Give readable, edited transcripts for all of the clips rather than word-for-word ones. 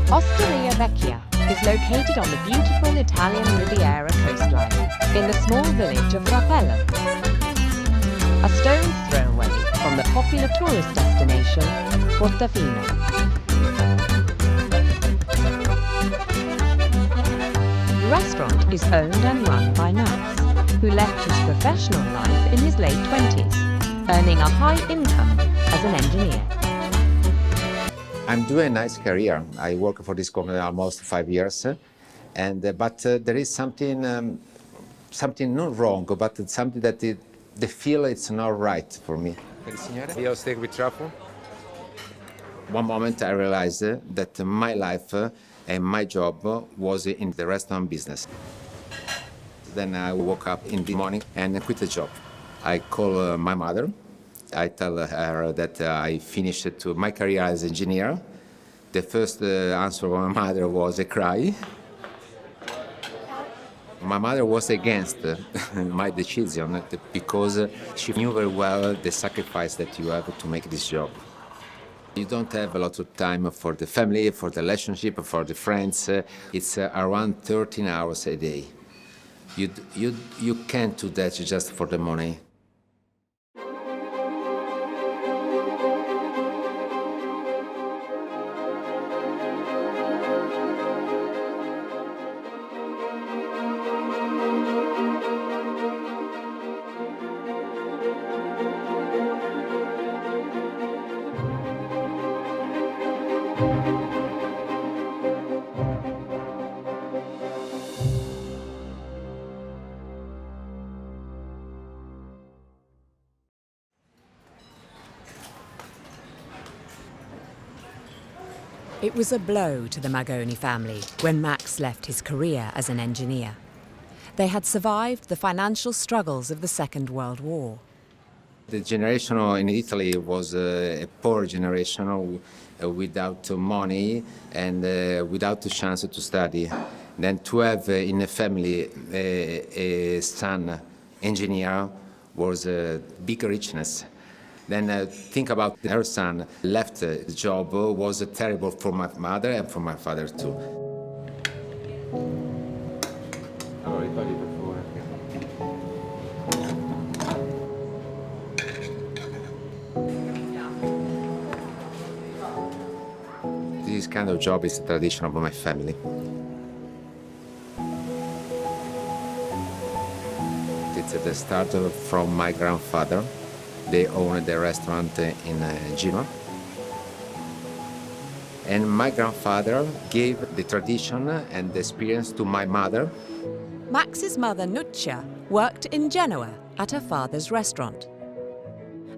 Hostaria Vecchia is located on the beautiful Italian Riviera coastline in the small village of Rapallo, a stone's throw away from the popular tourist destination Portofino. The restaurant is owned and run by Max, who left his professional life in his late 20s, earning a high income as an engineer. I'm doing a nice career. I work for this company almost 5 years, but there is something not wrong, but something that they feel it's not right for me. Io steak with truffle. One moment I realized that my life and my job was in the restaurant business. Then I woke up in the morning and quit the job. I call my mother. I tell her that I finished my career as engineer. The first answer from my mother was a cry. My mother was against my decision because she knew very well the sacrifice that you have to make this job. You don't have a lot of time for the family, for the relationship, for the friends. It's around 13 hours a day. You can't do that just for the money. It was a blow to the Magoni family when Max left his career as an engineer. They had survived the financial struggles of the Second World War. The generation in Italy was a poor generation without money and without the chance to study. Then to have in a family a son engineer was a big richness. Then think about her son left the job was terrible for my mother and for my father too. This kind of job is a tradition of my family. It's the start from my grandfather. They owned the restaurant in Genoa. And my grandfather gave the tradition and the experience to my mother. Max's mother, Nuccia, worked in Genoa at her father's restaurant.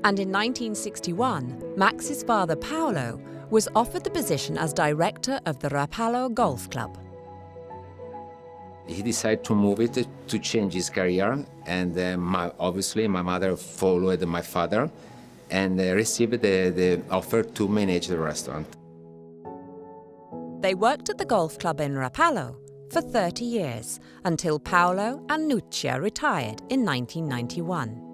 And in 1961, Max's father, Paolo, was offered the position as director of the Rapallo Golf Club. He decided to move it, to change his career, and obviously my mother followed my father and received the offer to manage the restaurant. They worked at the golf club in Rapallo for 30 years, until Paolo and Nuccia retired in 1991.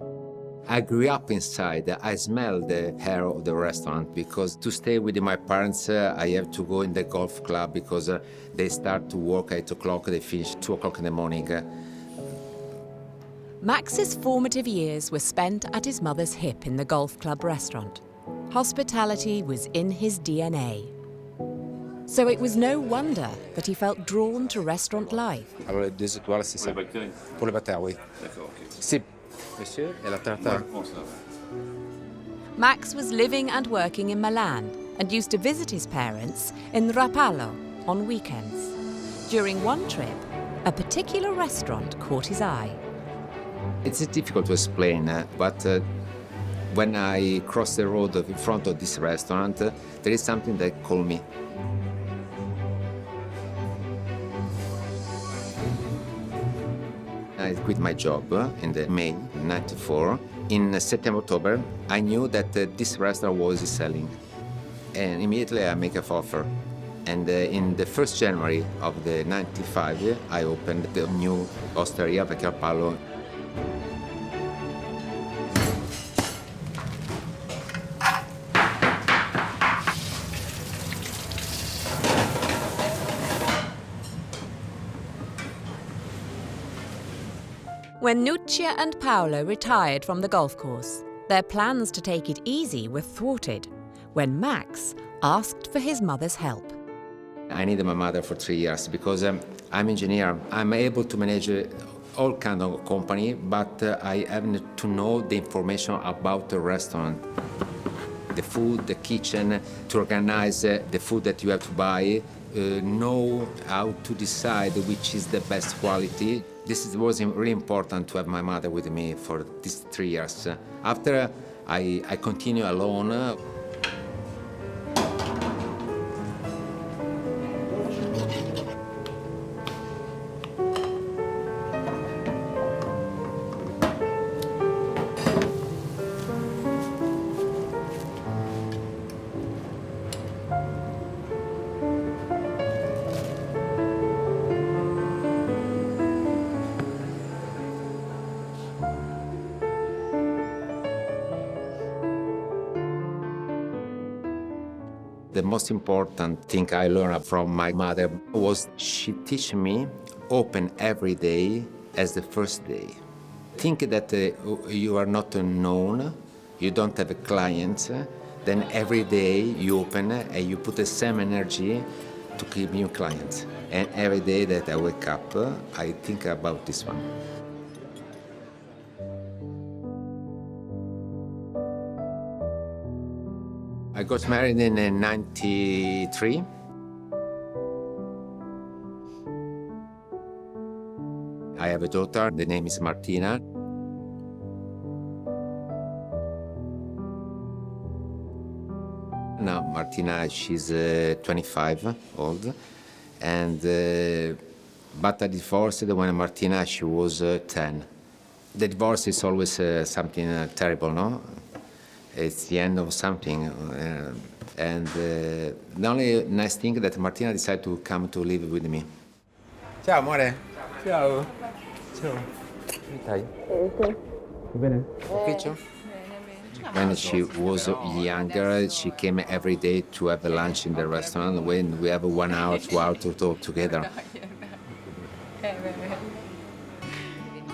I grew up inside. I smelled the air of the restaurant because to stay with my parents, I have to go in the golf club because they start to work at 8 o'clock, they finish 2 o'clock in the morning. Max's formative years were spent at his mother's hip in the golf club restaurant. Hospitality was in his DNA. So it was no wonder that he felt drawn to restaurant life. Alors, les 2 étoiles, c'est ça. Pour le bâtard, oui. D'accord, ok. C'est monsieur et la tartare. Max was living and working in Milan and used to visit his parents in Rapallo on weekends. During one trip, a particular restaurant caught his eye. It's difficult to explain, but when I cross the road in front of this restaurant, there is something that called me. I quit my job in May '94. In September, October, I knew that this restaurant was selling. And immediately I make an offer. And in the 1st January of the '95, I opened the new Hostaria Vecchia Rapallo. When Nuccia and Paolo retired from the golf course, their plans to take it easy were thwarted when Max asked for his mother's help. I needed my mother for 3 years because I'm engineer. I'm able to manage all kind of company, but I have to know the information about the restaurant. The food, the kitchen, to organize the food that you have to buy, know how to decide which is the best quality. Was really important to have my mother with me for these 3 years. After I continue alone. The most important thing I learned from my mother was she teach me open every day as the first day. Think that you are not known, you don't have a client, then every day you open and you put the same energy to keep new clients. And every day that I wake up, I think about this one. I got married in 93. I have a daughter, the name is Martina. Now Martina, she's 25 old, and but I divorced when Martina, she was 10. The divorce is always something terrible, no? It's the end of something. And the only nice thing that Martina decided to come to live with me. Ciao, amore. Ciao. Ciao. Come stai? Bene. Bene. When she was younger, she came every day to have lunch in the restaurant. When we have 1 hour, 2 hours to talk together.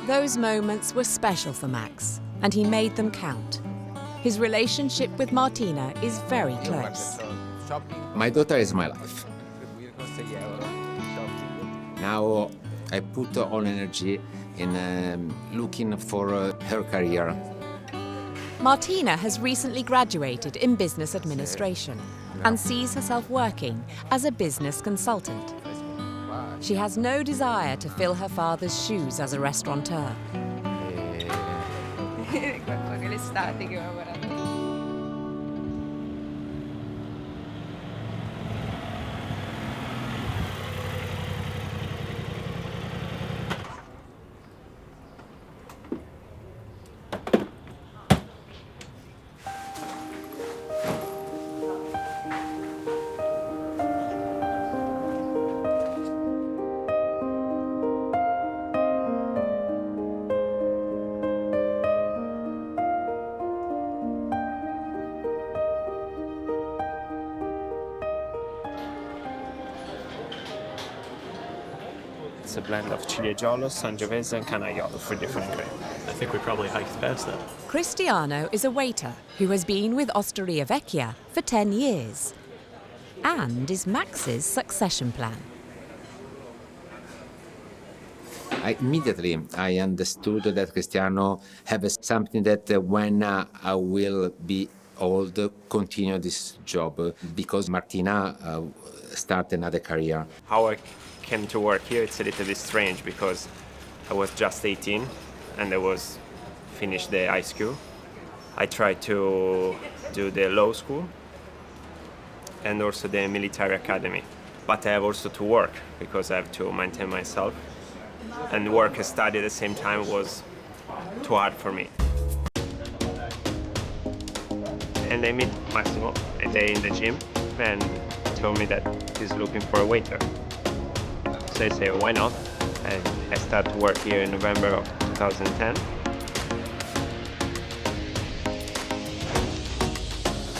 Those moments were special for Max, and he made them count. His relationship with Martina is very close. My daughter is my life. Now I put all energy in looking for her career. Martina has recently graduated in business administration and sees herself working as a business consultant. She has no desire to fill her father's shoes as a restaurateur. L'estate che ho lavorato. It's a blend of ciliegiolos, sangiovese, and canaiolo for different grains. I think we probably hiked past that. Cristiano is a waiter who has been with Hostaria Vecchia for 10 years and is Max's succession plan. Immediately I understood that Cristiano has something that when I will be old, continue this job, because Martina start another career. How I came to work here, it's a little bit strange because I was just 18 and I was finished the high school. I tried to do the law school and also the military academy. But I have also to work because I have to maintain myself. And work and study at the same time was too hard for me. And I meet Massimo a day in the gym and he told me that he's looking for a waiter. So I say, why not? And I started to work here in November of 2010.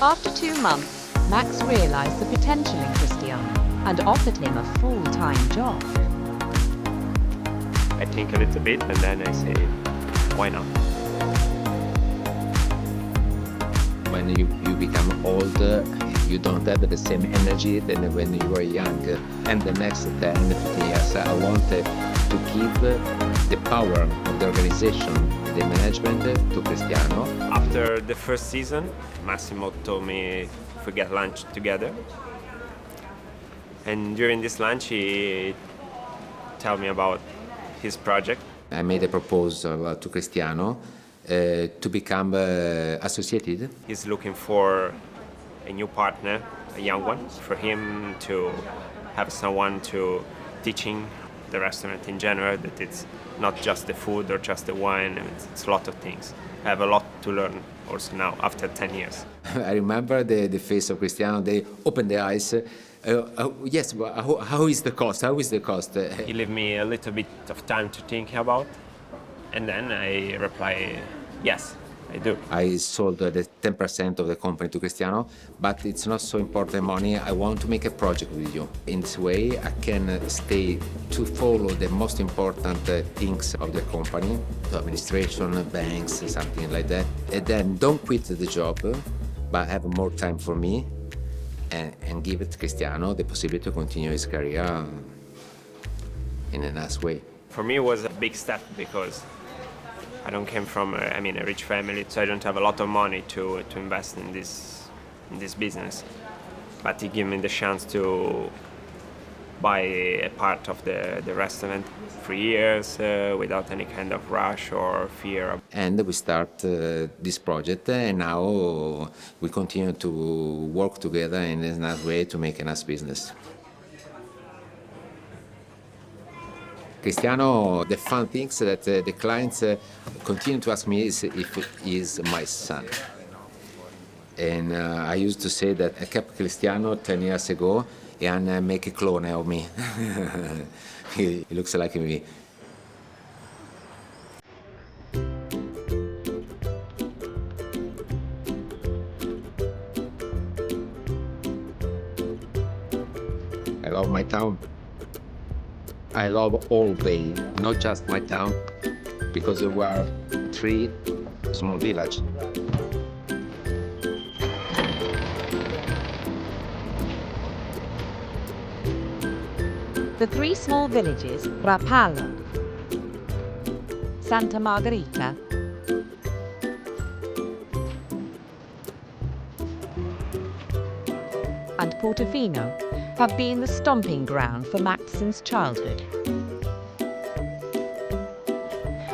After 2 months, Max realised the potential in Cristiano and offered him a full-time job. I think a little bit and then I say, why not? When you become older, you don't have the same energy than when you were young. And the next 10, 15 years, I want to give the power of the organization, the management to Cristiano. After the first season, Massimo told me if we get lunch together. And during this lunch, he told me about his project. I made a proposal to Cristiano to become associated. He's looking for a new partner, a young one, for him to have someone to teaching the restaurant in general, that it's not just the food or just the wine, it's a lot of things. I have a lot to learn also now, after 10 years. I remember the face of Cristiano, they opened their eyes. Yes, but how is the cost? How is the cost? He gave me a little bit of time to think about, and then I reply, yes, I do. I sold the 10% of the company to Cristiano, but it's not so important money. I want to make a project with you. In this way, I can stay to follow the most important things of the company, administration, banks, something like that. And then don't quit the job, but have more time for me and give it to Cristiano the possibility to continue his career in a nice way. For me, it was a big step because I don't come from a rich family, so I don't have a lot of money to invest in this business. But he gave me the chance to buy a part of the restaurant for years without any kind of rush or fear. And we start this project, and now we continue to work together in a nice way to make a nice business. Cristiano, the fun things that the clients continue to ask me is if he is my son. And I used to say that I kept Cristiano 10 years ago and make a clone of me. He looks like me. I love my town. I love all Bay, not just my town, because there were 3 small villages. The 3 small villages, Rapallo, Santa Margherita, and Portofino, have been the stomping ground for Max since childhood.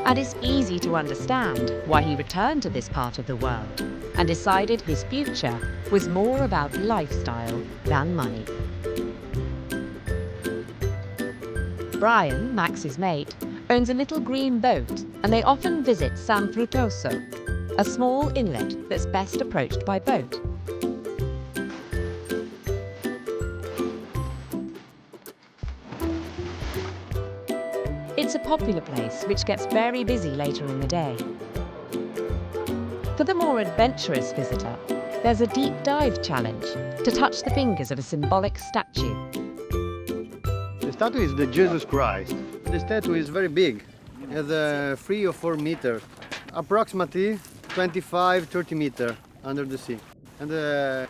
And it's easy to understand why he returned to this part of the world and decided his future was more about lifestyle than money. Brian, Max's mate, owns a little green boat, and they often visit San Frutoso, a small inlet that's best approached by boat. It's a popular place which gets very busy later in the day. For the more adventurous visitor, there's a deep dive challenge to touch the fingers of a symbolic statue. The statue is the Jesus Christ. The statue is very big. It has 3 or 4 meters, approximately 25-30 meters under the sea. And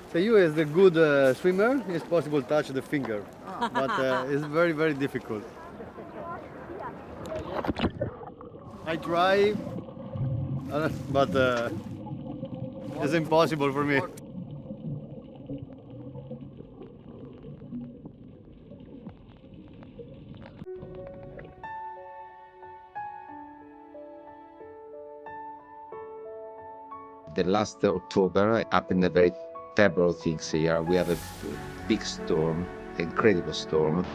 for you as the good swimmer, it's possible to touch the finger, but it's very, very difficult. I try, but it's impossible for me. The last October happened a very terrible things here. We have a big storm, incredible storm.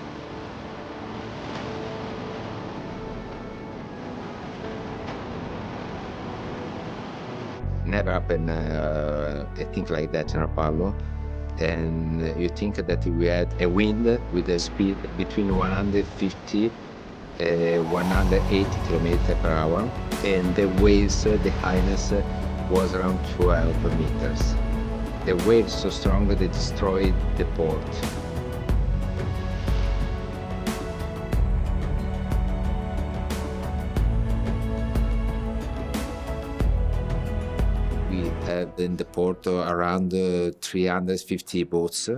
Never happened a thing like that in Rapallo. And you think that we had a wind with a speed between 150 180 kilometers per hour, and the waves, the highness was around 12 meters. The waves so strong that they destroyed the port. have in the port around 350 boats.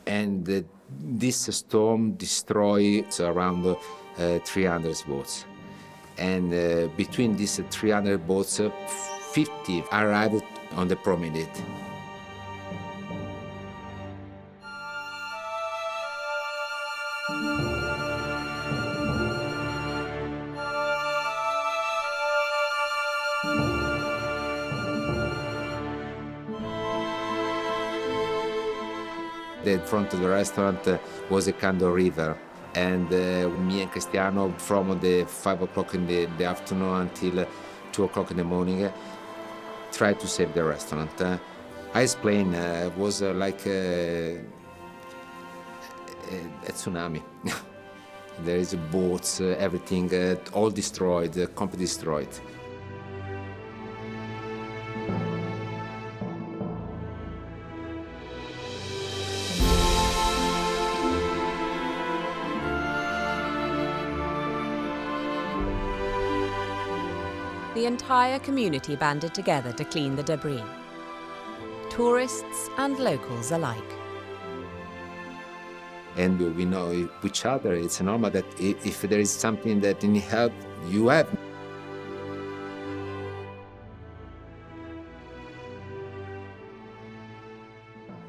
And this storm destroyed around 300 boats. And between these 300 boats, 50 arrived on the promenade. The front of the restaurant was a kind of river, and me and Cristiano, from the 5 o'clock in the afternoon until 2 o'clock in the morning, tried to save the restaurant. I explained, it was like a tsunami. There is boats, everything, all destroyed, completely destroyed. The entire community banded together to clean the debris. Tourists and locals alike. And we know each other. It's normal that if there is something that need help, you have.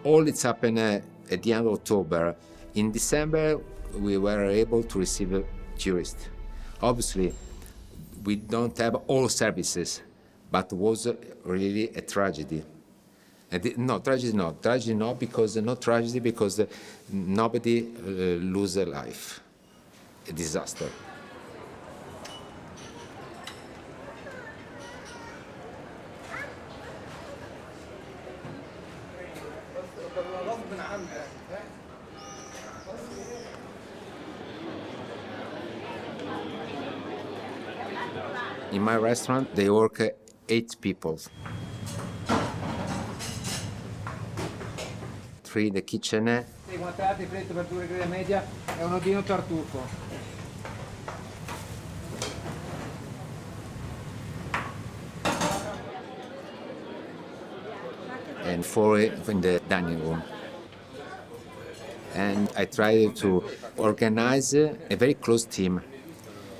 All it's happened at the end of October. In December, we were able to receive tourists. Obviously, we don't have all services, but it was really a tragedy. Tragedy not because nobody lose a life. A disaster. In my restaurant, they work 8 people. 3 in the kitchen. Guardate, fritto, apertura griglia media e un odino tartufo. And 4 in the dining room. And I try to organize a very close team.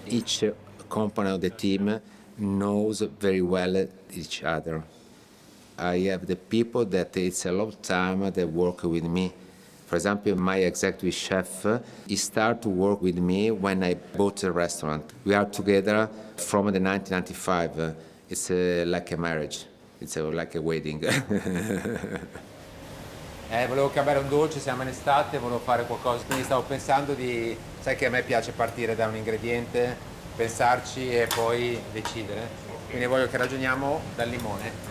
Each component of the team knows very well each other. I have the people that it's a lot of time that work with me. For example, my executive chef, he started to work with me when I bought the restaurant. We are together from the 1995. It's like a marriage. It's like a wedding. Volevo cambiare un dolce, siamo in estate, volevo fare qualcosa. Quindi stavo pensando di... Sai che a me piace partire da un ingrediente, pensarci e poi decidere. Quindi voglio che ragioniamo dal limone.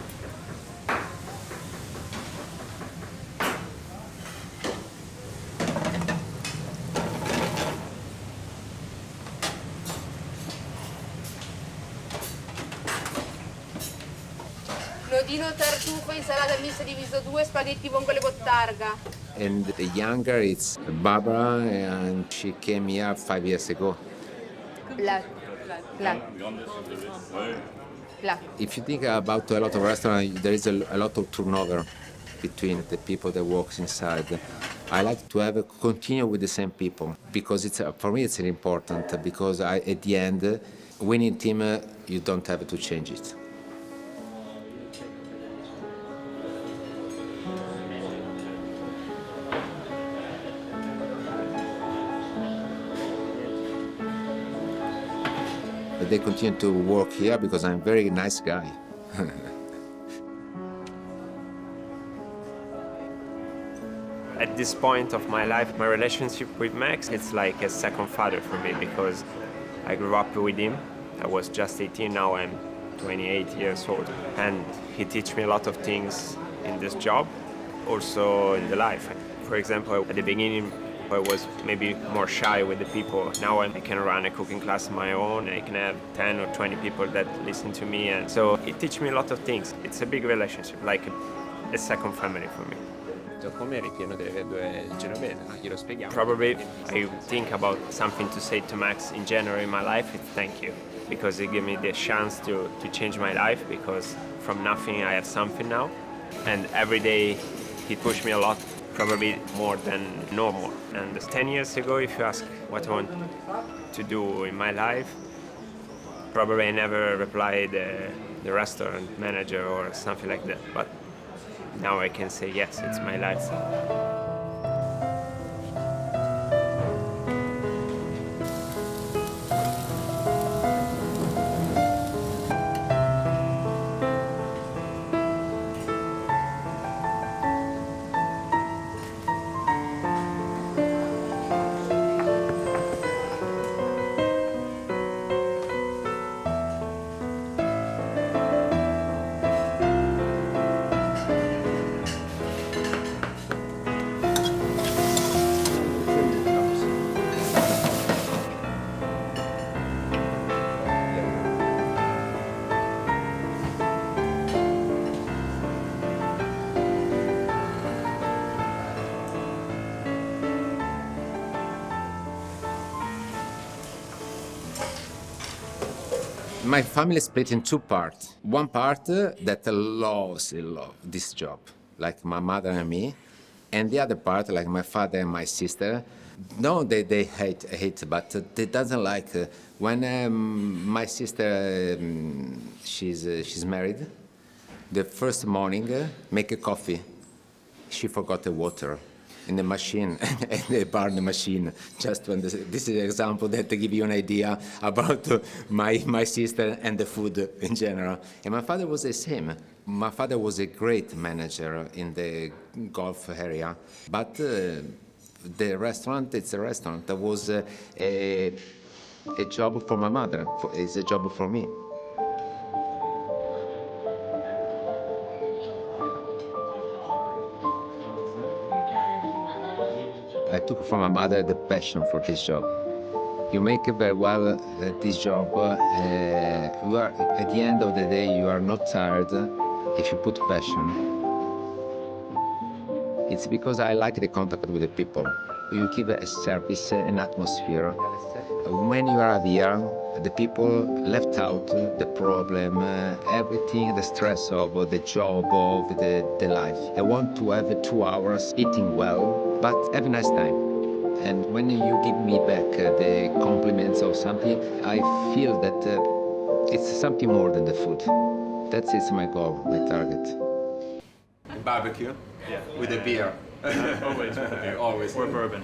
Lodino tartufo, insalata mista diviso 2, spaghetti vongole bottarga. And the younger, it's Barbara, and she came here 5 years ago. Black. If you think about a lot of restaurants, there is a lot of turnover between the people that work inside. I like to continue with the same people because for me it's important because at the end, winning team, you don't have to change it. But they continue to work here because I'm a very nice guy. At this point of my life, my relationship with Max, it's like a second father for me because I grew up with him. I was just 18, now I'm 28 years old. And he teach me a lot of things in this job, also in the life. For example, at the beginning, I was maybe more shy with the people. Now I can run a cooking class on my own. I can have 10 or 20 people that listen to me. And so it teaches me a lot of things. It's a big relationship, like a second family for me. vestito come ripieno delle due genovese, glielo spieghiamo. Probably I think about something to say to Max in general in my life, it's thank you. Because he gave me the chance to change my life, because from nothing I have something now. And every day he pushed me a lot, probably more than normal. And 10 years ago, if you ask what I want to do in my life, probably I never replied the restaurant manager or something like that. But now I can say yes, it's my life. My family is split in two parts. One part that loves this job, like my mother and me, and the other part, like my father and my sister. No, they hate, but they doesn't like when my sister she's married. The first morning, make a coffee. She forgot the water in the machine, and they burned the machine. Just when this is an example that to give you an idea about my sister and the food in general. And my father was the same. My father was a great manager in the Gulf area, but the restaurant, it's a restaurant. That was a job for my mother. It's a job for me. I took from my mother the passion for this job. You make it very well this job. You are, at the end of the day, you are not tired if you put passion. It's because I like the contact with the people. You give a service, an atmosphere. When you are here, the people left out the problem, everything, the stress of the job, of the life. I want to have 2 hours eating well, but have a nice time. And when you give me back the compliments or something, I feel that it's something more than the food. That's my goal, my target. Barbecue? Yeah. With a beer. Always with the beer. Always. Or bourbon.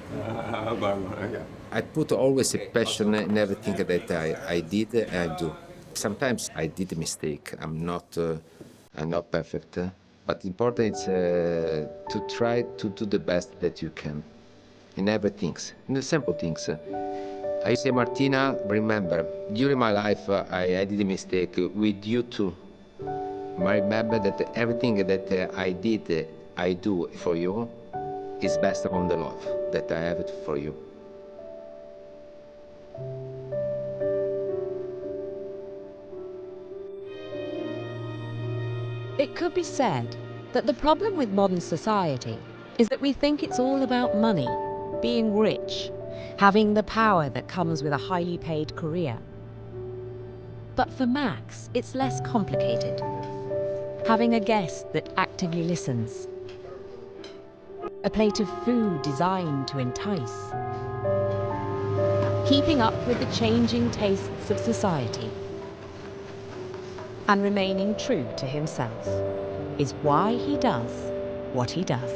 Okay. I put always a passion in everything that I did and I do. Sometimes I did a mistake. I'm not perfect, but important is to try to do the best that you can in everything, in the simple things. I say, Martina, remember, during my life I did a mistake with you too. Remember that everything that I do for you is based on the love that I have for you. It could be said that the problem with modern society is that we think it's all about money, being rich, having the power that comes with a highly paid career. But for Max, it's less complicated. Having a guest that actively listens, a plate of food designed to entice, keeping up with the changing tastes of society, and remaining true to himself is why he does what he does.